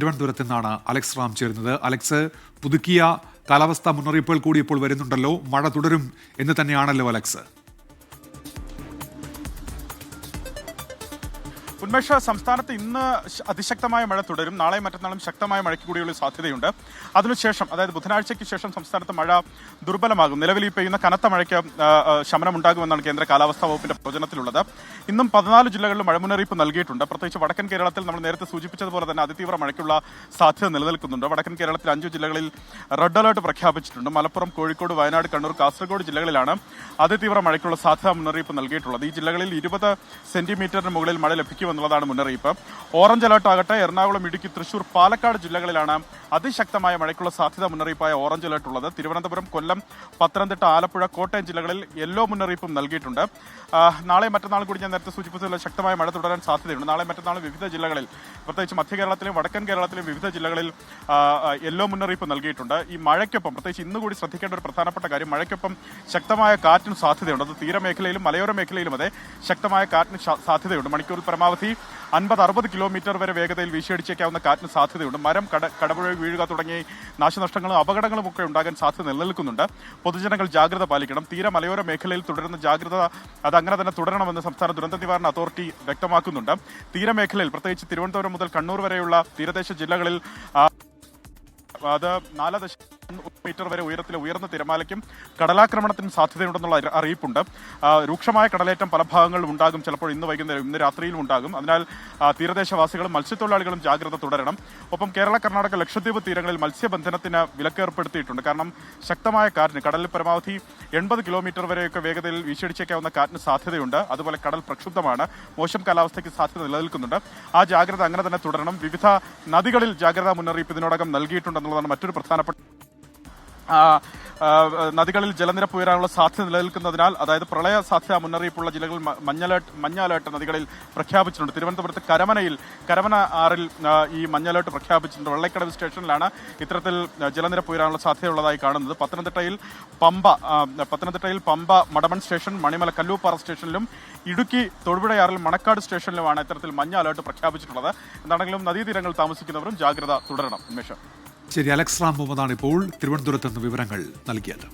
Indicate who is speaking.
Speaker 1: തിരുവനന്തപുരത്ത് നിന്നാണ് അലക്സ് റാം ചേരുന്നത്. അലക്സ്, പുതുക്കിയ കാലാവസ്ഥാ മുന്നറിയിപ്പുകൾ കൂടി ഇപ്പോൾ വരുന്നുണ്ടല്ലോ, മഴ തുടരും എന്ന് തന്നെയാണല്ലോ അലക്സ്?
Speaker 2: ഉന്മേഷ, സംസ്ഥാനത്ത് ഇന്ന് അതിശക്തമായ മഴ തുടരും. നാളെയും മറ്റന്നാളും ശക്തമായ മഴയ്ക്ക് കൂടിയുള്ള സാധ്യതയുണ്ട്. അതിനുശേഷം, അതായത് ബുധനാഴ്ചയ്ക്ക് ശേഷം സംസ്ഥാനത്ത് മഴ ദുർബലമാകും. നിലവിൽ ഈ പെയ്യുന്ന കനത്ത മഴയ്ക്ക് ശമനമുണ്ടാകുമെന്നാണ് കേന്ദ്ര കാലാവസ്ഥാ വകുപ്പിന്റെ പ്രവചനത്തിലുള്ളത്. ഇന്നും 14 ജില്ലകളിൽ മഴ മുന്നറിയിപ്പ് നൽകിയിട്ടുണ്ട്. പ്രത്യേകിച്ച് വടക്കൻ കേരളത്തിൽ നമ്മൾ നേരത്തെ സൂചിപ്പിച്ചതുപോലെ തന്നെ അതിതീവ്ര മഴയ്ക്കുള്ള സാധ്യത നിലനിൽക്കുന്നുണ്ട്. വടക്കൻ കേരളത്തിൽ 5 ജില്ലകളിൽ റെഡ് അലർട്ട് പ്രഖ്യാപിച്ചിട്ടുണ്ട്. മലപ്പുറം, കോഴിക്കോട്, വയനാട്, കണ്ണൂർ, കാസർഗോഡ് ജില്ലകളിലാണ് അതിതീവ്ര മഴയ്ക്കുള്ള സാധ്യതാ മുന്നറിയിപ്പ് നൽകിയിട്ടുള്ളത്. ഈ ജില്ലകളിൽ 20 സെന്റിമീറ്ററിന് മുകളിൽ മഴ ലഭിക്കുമെന്നുള്ളതാണ് മുന്നറിയിപ്പ്. ഓറഞ്ച് അലർട്ട് ആകട്ടെ എറണാകുളം, ഇടുക്കി, തൃശൂർ, പാലക്കാട് ജില്ലകളിലാണ് അതിശക്തമായ മഴയ്ക്കുള്ള സാധ്യത മുന്നറിയിപ്പായ ഓറഞ്ച് അലർട്ട് ഉള്ളത്. തിരുവനന്തപുരം, കൊല്ലം, പത്തനംതിട്ട, ആലപ്പുഴ, കോട്ടയം ജില്ലകളിൽ യെല്ലോ മുന്നറിയിപ്പും നൽകിയിട്ടുണ്ട്. നാളെ മറ്റന്നാൾ കൂടി ഞാൻ നേരത്തെ സൂചിപ്പിച്ചതുള്ള ശക്തമായ മഴ തുടരാൻ സാധ്യതയുണ്ട്. നാളെ മറ്റന്നാൾ വിവിധ ജില്ലകളിൽ, പ്രത്യേകിച്ച് മധ്യ കേരളത്തിലും വടക്കൻ കേരളത്തിലും വിവിധ ജില്ലകളിൽ യെല്ലോ മുന്നറിയിപ്പ് നൽകിയിട്ടുണ്ട്. ഈ മഴയ്ക്കൊപ്പം, പ്രത്യേകിച്ച് ഇന്ന് കൂടി ശ്രദ്ധിക്കേണ്ട ഒരു പ്രധാനപ്പെട്ട കാര്യം, മഴയ്ക്കൊപ്പം ശക്തമായ കാറ്റിനും സാധ്യതയുണ്ട്. അത് തീരമേഖലയിലും മലയോര മേഖലയിലും അതെ ശക്തമായ കാറ്റിന് സാധ്യതയുണ്ട്. മണിക്കൂറിൽ പരമാവധി 50-60 കിലോമീറ്റർ വരെ വേഗതയിൽ വീശിയടിച്ചേക്കാവുന്ന കാറ്റിന് സാധ്യതയുണ്ട്. മരം കടപുഴ വീഴുക തുടങ്ങി നാശനഷ്ടങ്ങളും അപകടങ്ങളും ഒക്കെ ഉണ്ടാകാൻ സാധ്യത നിലനിൽക്കുന്നുണ്ട്. പൊതുജനങ്ങൾ ജാഗ്രത പാലിക്കണം. തീര മലയോര മേഖലയിൽ തുടരുന്ന ജാഗ്രത അത് അങ്ങനെ തന്നെ തുടരണമെന്ന് സംസ്ഥാന ദുരന്ത നിവാരണ അതോറിറ്റി വ്യക്തമാക്കുന്നുണ്ട്. തീരമേഖലയിൽ, പ്രത്യേകിച്ച് തിരുവനന്തപുരം മുതൽ കണ്ണൂർ വരെയുള്ള തീരദേശ ജില്ലകളിൽ അത് 4 മീറ്റർ വരെ ഉയരത്തിലെ ഉയർന്ന തിരമാലയ്ക്കും കടലാക്രമണത്തിനും സാധ്യതയുണ്ടെന്നുള്ള അറിയിപ്പുണ്ട്. രൂക്ഷമായ കടലേറ്റം പല ഭാഗങ്ങളിലും ഉണ്ടാകും. ചിലപ്പോൾ ഇന്ന് വൈകുന്നേരം, ഇന്ന് രാത്രിയിലും ഉണ്ടാകും. അതിനാൽ തീരദേശവാസികളും മത്സ്യത്തൊഴിലാളികളും ജാഗ്രത തുടരണം. ഒപ്പം കേരള, കർണാടക, ലക്ഷദ്വീപ് തീരങ്ങളിൽ മത്സ്യബന്ധനത്തിന് വിലക്കേർപ്പെടുത്തിയിട്ടുണ്ട്. കാരണം ശക്തമായ കാറ്റിന്, കടലിൽ പരമാവധി 80 കിലോമീറ്റർ വരെയൊക്കെ വേഗതയിൽ വീശിയടിച്ചേക്കാവുന്ന കാറ്റിന് സാധ്യതയുണ്ട്. അതുപോലെ കടൽ പ്രക്ഷുബ്ധമാണ്. മോശം കാലാവസ്ഥയ്ക്ക് സാധ്യത നിലനിൽക്കുന്നുണ്ട്. ആ ജാഗ്രത അങ്ങനെ തന്നെ തുടരണം. വിവിധ നദികളിൽ ജാഗ്രതാ മുന്നറിയിപ്പ് ഇതിനോടകം നൽകിയിട്ടുണ്ടെന്നുള്ളതാണ് മറ്റൊരു പ്രധാനപ്പെട്ട. നദികളിൽ ജലനിരപ്പ് ഉയരാനുള്ള സാധ്യത നിലനിൽക്കുന്നതിനാൽ, അതായത് പ്രളയ സാധ്യതാ മുന്നറിയിപ്പുള്ള ജില്ലകളിൽ മഞ്ഞ അലർട്ട് നദികളിൽ പ്രഖ്യാപിച്ചിട്ടുണ്ട്. തിരുവനന്തപുരത്ത് കരമന ആറിൽ ഈ മഞ്ഞ അലർട്ട് പ്രഖ്യാപിച്ചിട്ടുണ്ട്. വെള്ളക്കടവ് സ്റ്റേഷനിലാണ് ഇത്തരത്തിൽ ജലനിരപ്പ് ഉയരാനുള്ള സാധ്യതയുള്ളതായി കാണുന്നത്. പത്തനംതിട്ടയിൽ പമ്പ മടമൺ സ്റ്റേഷൻ, മണിമല കല്ലൂപ്പാറ സ്റ്റേഷനിലും ഇടുക്കി തൊടുപുഴയാറിൽ മണക്കാട് സ്റ്റേഷനിലുമാണ് ഇത്തരത്തിൽ മഞ്ഞ അലർട്ട് പ്രഖ്യാപിച്ചിട്ടുള്ളത്. എന്താണെങ്കിലും നദീതീരങ്ങളിൽ താമസിക്കുന്നവരും ജാഗ്രത തുടരണം. ഉന്മേഷം.
Speaker 1: ശരി, അലക്സ് റാം മുഹമ്മദാണ് ഇപ്പോൾ തിരുവനന്തപുരത്ത് നിന്ന് വിവരങ്ങൾ നൽകിയത്.